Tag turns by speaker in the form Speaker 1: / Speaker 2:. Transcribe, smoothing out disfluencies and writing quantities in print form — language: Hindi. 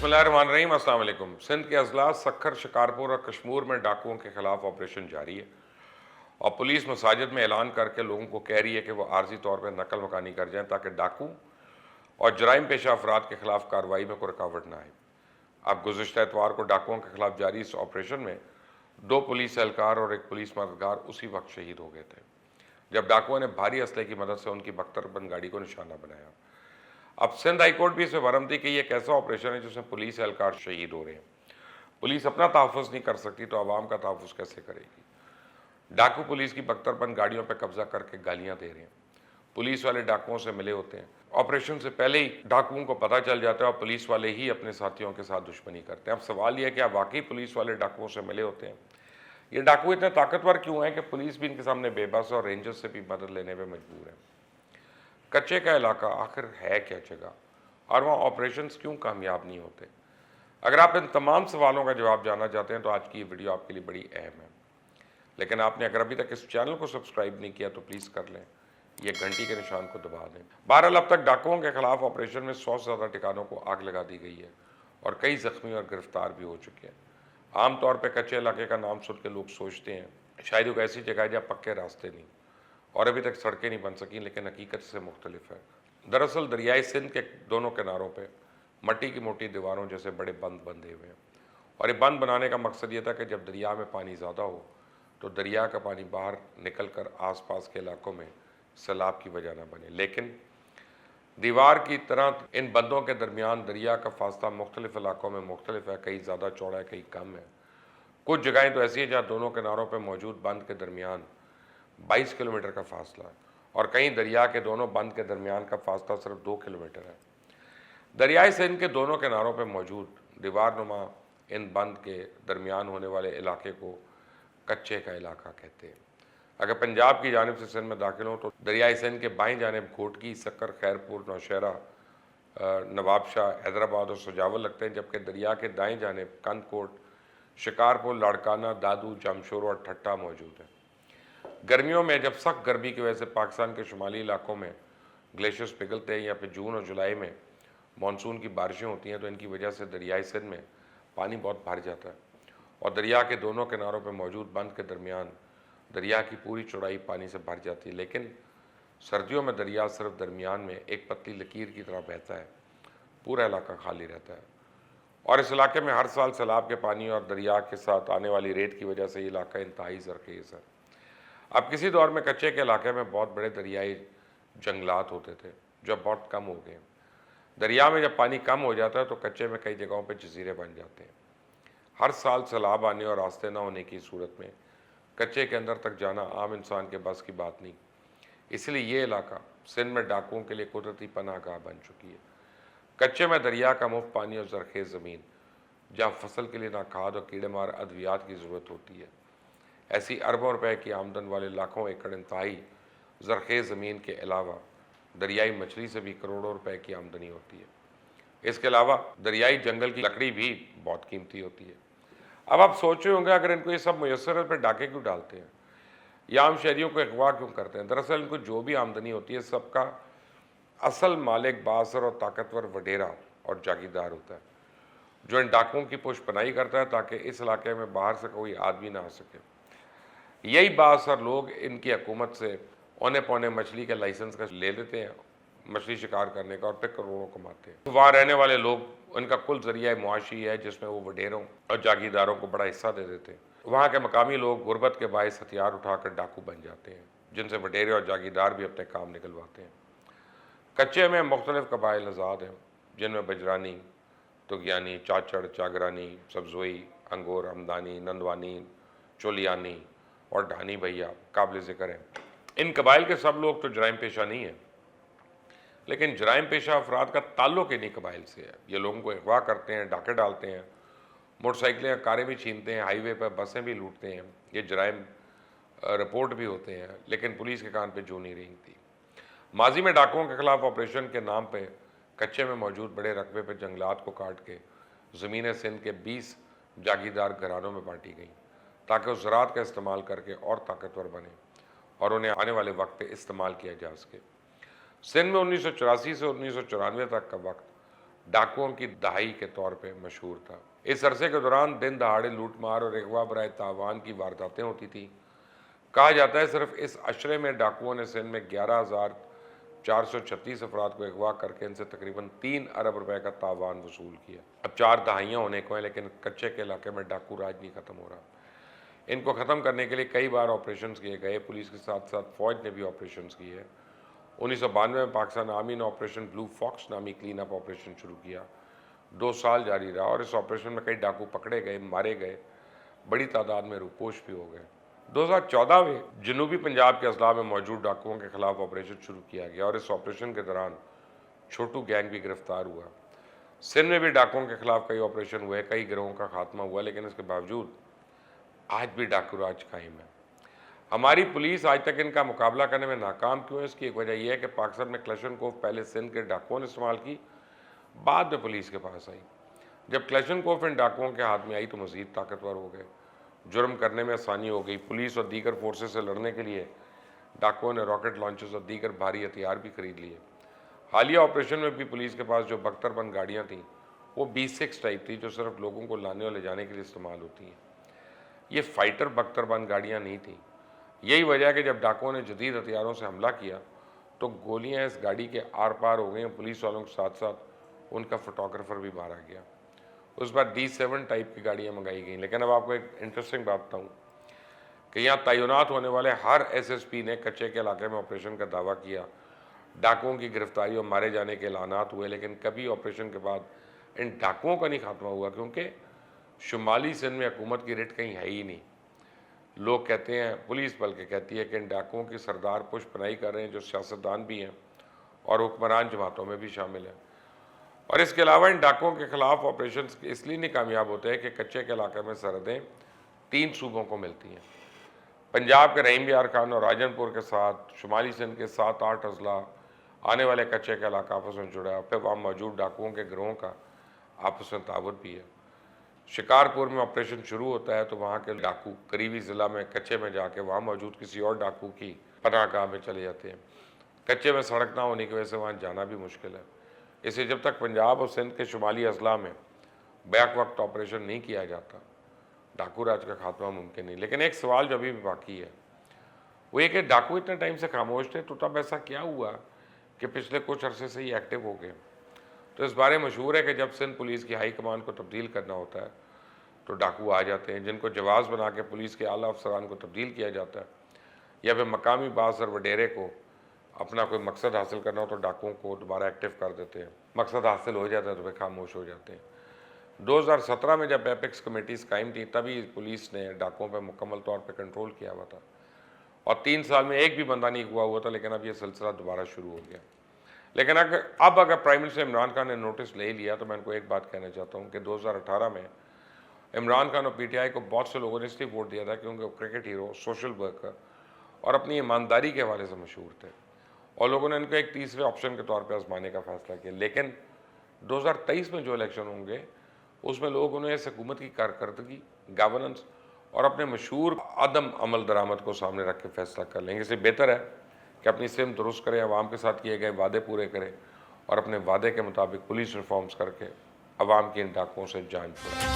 Speaker 1: बिस्मिल्लाहिर्रहमानिर्रहीम, अस्सलाम वालेकुम। सिंध के अजला, सक्खर, शिकारपुर और कश्मीर में डाकुओं के खिलाफ ऑपरेशन जारी है और पुलिस मसाजिद में ऐलान करके लोगों को कह रही है कि वो आर्जी तौर पर नकल मकानी कर जाएं ताकि डाकू और जराइम पेशा अफराद के खिलाफ कार्रवाई में कोई रुकावट ना आए। अब गुज़िश्ता इतवार को डाकुओं के खिलाफ जारी इस ऑपरेशन में 2 पुलिस एहलकार और 1 पुलिस मददगार उसी वक्त शहीद हो गए थे जब डाकुओं ने भारी असले की मदद से उनकी बख्तरबंद गाड़ी को निशाना बनाया। अब सिंध हाईकोर्ट भी इसमें बरमती कि यह कैसा ऑपरेशन है जिसमें पुलिस एहलकार शहीद हो रहे हैं। पुलिस अपना तहफ़्फ़ुज़ नहीं कर सकती तो आवाम का तहफ़्फ़ुज़ कैसे करेगी। डाकू पुलिस की बख्तरबंद गाड़ियों पर कब्जा करके गालियां दे रहे हैं। पुलिस वाले डाकुओं से मिले होते हैं। ऑपरेशन से पहले ही डाकुओं को पता चल जाता है और पुलिस वाले ही अपने साथियों के साथ दुश्मनी करते हैं। अब सवाल यह है कि आप वाकई पुलिस वाले डाकुओं से मिले होते हैं। ये डाकू इतने ताकतवर क्यों हैं कि पुलिस भी इनके सामने बेबस और रेंजर्स से भी मदद लेने पर मजबूर है। कच्चे का इलाका आखिर है क्या जगह और वहाँ ऑपरेशंस क्यों कामयाब नहीं होते। अगर आप इन तमाम सवालों का जवाब जानना चाहते हैं तो आज की ये वीडियो आपके लिए बड़ी अहम है। लेकिन आपने अगर अभी तक इस चैनल को सब्सक्राइब नहीं किया तो प्लीज़ कर लें, ये घंटी के निशान को दबा दें। बहरहाल अब तक डाकुओं के खिलाफ ऑपरेशन में 100 से ज़्यादा ठिकानों को आग लगा दी गई है और कई जख्मी और गिरफ्तार भी हो चुके हैं। आमतौर पर कच्चे इलाके का नाम सुन के लोग सोचते हैं शायद एक ऐसी जगह है जहाँ पक्के रास्ते नहीं और अभी तक सड़कें नहीं बन सकी, लेकिन हकीकत से मुख्तलिफ है। दरअसल दरियाई सिंध के दोनों किनारों पे मट्टी की मोटी दीवारों जैसे बड़े बंद बंधे हुए हैं और ये बंद बनाने का मकसद ये था कि जब दरिया में पानी ज़्यादा हो तो दरिया का पानी बाहर निकल कर आसपास के इलाकों में सैलाब की वजह न बने। लेकिन दीवार की तरह इन बंदों के दरमियान दरिया का फासला मुख्तलिफ इलाकों में मुख्तलिफ है, कहीं ज़्यादा चौड़ा है, कहीं कम है। कुछ जगहें तो ऐसी हैं जहाँ दोनों किनारों पर मौजूद बंद के दरमियान 22 किलोमीटर का फासला है और कहीं दरिया के दोनों बंद के दरमियान का फासला सिर्फ 2 किलोमीटर है। दरियाई सिंध के दोनों किनारों पर मौजूद दीवारनुमा इन बंद के दरमियान होने वाले इलाके को कच्चे का इलाका कहते हैं। अगर पंजाब की जानिब से सिंध में दाखिल हो तो दरियाई सिंध के बाईं जानिब घोटकी, सक्कर, खैरपुर, नौशहरा, नवाबशाह, हैदराबाद और सुजावल लगते हैं, जबकि दरिया के दाएं जानिब कंदकोट, शिकारपुर, लाड़काना, दादू, जमशोर और ठट्टा मौजूद है। गर्मियों में जब सख्त गर्मी की वजह से पाकिस्तान के शुमाली इलाकों में ग्लेशियर्स पिघलते हैं या फिर जून और जुलाई में मानसून की बारिशें होती हैं तो इनकी वजह से दरियाई सिंध में पानी बहुत भर जाता है और दरिया के दोनों किनारों पर मौजूद बंद के दरमियान दरिया की पूरी चौड़ाई पानी से भर जाती है। लेकिन सर्दियों में दरिया सिर्फ दरमियान में एक पतली लकीर की तरह बहता है, पूरा इलाका खाली रहता है और इस इलाके में हर साल सैलाब के पानी और दरिया के साथ आने वाली रेत की वजह से ये इलाका इंतहाई ज़रख़ेज़ है। अब किसी दौर में कच्चे के इलाके में बहुत बड़े दरियाई जंगलात होते थे जो बहुत कम हो गए। दरिया में जब पानी कम हो जाता है तो कच्चे में कई जगहों पर जजीरे बन जाते हैं। हर साल सैलाब आने और रास्ते न होने की सूरत में कच्चे के अंदर तक जाना आम इंसान के बस की बात नहीं। इसलिए ये इलाका सिंध में डाकुओं के लिए कुदरती पनाहगाह बन चुकी है। कच्चे में दरिया का मुफ्त पानी और ज़रख़ेज़ ज़मीन, जहाँ फसल के लिए ना खाद और कीड़े मार अद्वियात की ज़रूरत होती है। ऐसी अरबों रुपए की आमदन वाले लाखों एकड़ इंतहाई ज़रख़ेज़ ज़मीन के अलावा दरियाई मछली से भी करोड़ों रुपए की आमदनी होती है। इसके अलावा दरियाई जंगल की लकड़ी भी बहुत कीमती होती है। अब आप सोच रहे होंगे अगर इनको ये सब मुयस्सर है फिर डाके क्यों डालते हैं या आम शहरियों को अगवा क्यों करते हैं। दरअसल इनको जो भी आमदनी होती है सबका असल मालिक बासर और ताकतवर वडेरा और जागीरदार होता है जो इन डाकुओं की पुष्पनाई करता है ताकि इस इलाके में बाहर से कोई आदमी ना आ सके। यही बासर लोग इनकी हुकूमत से औने पौने मछली के लाइसेंस का ले लेते हैं मछली शिकार करने का और फिर करोड़ों कमाते हैं। वहाँ रहने वाले लोग उनका कुल जरिया मुआशी है जिसमें वो वडेरों और जागीरदारों को बड़ा हिस्सा दे देते हैं। वहाँ के मकामी लोग गुर्बत के बायस हथियार उठाकर डाकू बन जाते हैं जिनसे वडेरे और जागीरदार भी अपने काम निकलवाते हैं। कच्चे में मुख्तलिफ कबाइल आज़ाद हैं जिनमें बजरानी, तुगयानी, चाचड़, चागरानी, सब्जोई, अंगोर, हमदानी, नंदवानी, चोलियानी और ढानी भैया काबिल ज़िक्र हैं। इन कबाइल के सब लोग तो जराइम पेशा नहीं है, लेकिन जराइम पेशा अफराद का ताल्लुक इन्हीं कबाइल से है। ये लोगों को अगवा करते हैं, डाके डालते हैं, मोटरसाइकिलें कारें भी छीनते हैं, हाईवे पर बसें भी लूटते हैं। ये जराइम रिपोर्ट भी होते हैं, लेकिन पुलिस के कान पे जू नहीं रेंगती। माजी में डाकुओं के खिलाफ ऑपरेशन के नाम पे कच्चे में मौजूद बड़े रकबे पर जंगलात को काट के ज़मीन सिंध के 20 जागीरदार घरानों में बांटी गई ताकि उस ज़राअत का इस्तेमाल करके और ताकतवर बने और उन्हें आने वाले वक्त पे इस्तेमाल किया जा सके। सिंध में 1984 से 1994 तक का वक्त डाकुओं की दहाई के तौर पे मशहूर था। इस अरसे के दौरान दिन दहाड़े लूटमार और अगवा बराए तावान की वारदातें होती थी। कहा जाता है सिर्फ इस अशरे में डाकुओं ने सिंध में 11,436 अफराद को अगवा करके इनसे तकरीबन 3 अरब रुपए का तावान वसूल किया। अब 4 दहाइयाँ होने को हैं, लेकिन कच्चे के इलाके में डाकू राज नहीं खत्म हो रहा। इनको ख़त्म करने के लिए कई बार ऑपरेशंस किए गए। पुलिस के साथ साथ फ़ौज ने भी ऑपरेशंस किए। 1992 में पाकिस्तान आर्मी ने ऑपरेशन ब्लू फॉक्स नामी क्लीन अप ऑपरेशन शुरू किया। 2 साल जारी रहा और इस ऑपरेशन में कई डाकू पकड़े गए, मारे गए, बड़ी तादाद में रूपोश भी हो गए। 2014 में जनूबी पंजाब के अजला में मौजूद डाकुओं के खिलाफ ऑपरेशन शुरू किया गया और इस ऑपरेशन के दौरान छोटू गैंग भी गिरफ्तार हुआ। सिंध में भी डाकुओं के खिलाफ कई ऑपरेशन हुए, कई गिरोहों का खात्मा हुआ, लेकिन इसके बावजूद आज भी डाकू राज कायम है। हमारी पुलिस आज तक इनका मुकाबला करने में नाकाम क्यों है? इसकी एक वजह यह है कि पाकिस्तान में क्लशनकोफ पहले सिंध के डाकुओं ने इस्तेमाल की, बाद में पुलिस के पास आई। जब क्लशनकोफ इन डाकुओं के हाथ में आई तो मजीद ताकतवर हो गए, जुर्म करने में आसानी हो गई। पुलिस और दीगर फोर्सेस से लड़ने के लिए डाकुओं ने रॉकेट लॉन्चर्स और दीगर भारी हथियार भी खरीद लिए। हालिया ऑपरेशन में भी पुलिस के पास जो बख्तरबंद गाड़ियाँ थीं वो B6 टाइप थी, जो सिर्फ लोगों को लाने और ले जाने के लिए इस्तेमाल होती हैं। ये फाइटर बख्तरबंद गाड़ियाँ नहीं थीं। यही वजह है कि जब डाकुओं ने जदीद हथियारों से हमला किया तो गोलियाँ इस गाड़ी के आर पार हो गई। पुलिस वालों के साथ साथ उनका फोटोग्राफर भी मारा गया। उस बार D7 टाइप की गाड़ियाँ मंगाई गई। लेकिन अब आपको एक इंटरेस्टिंग बात बताऊँ कि यहाँ तैनात होने वाले हर SSP ने कच्चे के इलाके में ऑपरेशन का दावा किया, डाकुओं की गिरफ्तारी और मारे जाने के ऐलानात हुए, लेकिन कभी ऑपरेशन के बाद इन डाकुओं का नहीं खात्मा हुआ, क्योंकि शुमाली सिंध में हुकूमत की रिट कहीं है ही नहीं। लोग कहते हैं, पुलिस बल्कि कहती है कि इन डाकुओं की सरदार पुष्पनाई कर रहे हैं, जो सियासतदान भी हैं और हुक्मरान जमातों में भी शामिल हैं। और इसके अलावा इन डाकुओं के खिलाफ ऑपरेशन इसलिए नहीं कामयाब होते हैं कि कच्चे के इलाके में सरहदें 3 सूबों को मिलती हैं। पंजाब के रहीम यार खान और राजनपुर के साथ शुमाली सिंध के 7-8 अजला आने वाले कच्चे का इलाका आपस में जुड़ा है। फिर वहाँ मौजूद डाकुओं के गिरोहों का आपस में तावुत भी है। शिकारपुर में ऑपरेशन शुरू होता है तो वहाँ के डाकू करीबी ज़िला में कच्चे में जाके वहाँ मौजूद किसी और डाकू की पनाहगाह में चले जाते हैं। कच्चे में सड़क ना होने की वजह से वहाँ जाना भी मुश्किल है। इसलिए जब तक पंजाब और सिंध के शुमाली अजला में बैक वक्त ऑपरेशन नहीं किया जाता, डाकू राज का खात्मा मुमकिन नहीं। लेकिन एक सवाल जो अभी भी बाकी है वो ये कि डाकू इतने टाइम से खामोश थे, तो तब ऐसा क्या हुआ कि पिछले कुछ अरसे से ही एक्टिव हो गए? तो इस बारे में मशहूर है कि जब सिंध पुलिस की हाई कमान को तब्दील करना होता है तो डाकू आ जाते हैं, जिनको जवाब बना के पुलिस के आला अफसरान को तब्दील किया जाता है, या फिर मकामी बास और वडेरे को अपना कोई मकसद हासिल करना हो तो डाकुओं को दोबारा एक्टिव कर देते हैं। मकसद हासिल हो जाता है तो वे खामोश हो जाते हैं। 2017 में जब एपेक्स कमेटीज़ कायम थी तभी पुलिस ने डाकुओं पर मुकम्मल तौर पर कंट्रोल किया हुआ था और 3 साल में एक भी बंदा नहीं हुआ था। लेकिन अब ये सिलसिला दोबारा शुरू हो गया। लेकिन अगर प्राइम मिनिस्टर इमरान खान ने नोटिस ले लिया तो मैं इनको एक बात कहना चाहता हूँ कि 2018 में इमरान खान और PTI को बहुत से लोगों ने इसलिए वोट दिया था क्योंकि वो क्रिकेट हीरो, सोशल वर्कर और अपनी ईमानदारी के हवाले से मशहूर थे, और लोगों ने इनको एक तीसरे ऑप्शन के तौर पे आजमाने का फैसला किया। लेकिन 2023 में जो इलेक्शन होंगे उसमें लोग उन्हें इस हुकूमत की कारकर्दगी, गवर्नेंस और अपने मशहूर अदम अमल दरामद को सामने रख के फैसला कर लेंगे। इससे बेहतर है कि अपनी सिम दुरुस्त करें, अवाम के साथ किए गए वादे पूरे करें और अपने वादे के मुताबिक पुलिस रिफॉर्म्स करके अवाम की इन डाकुओं से जान छुड़ाएं।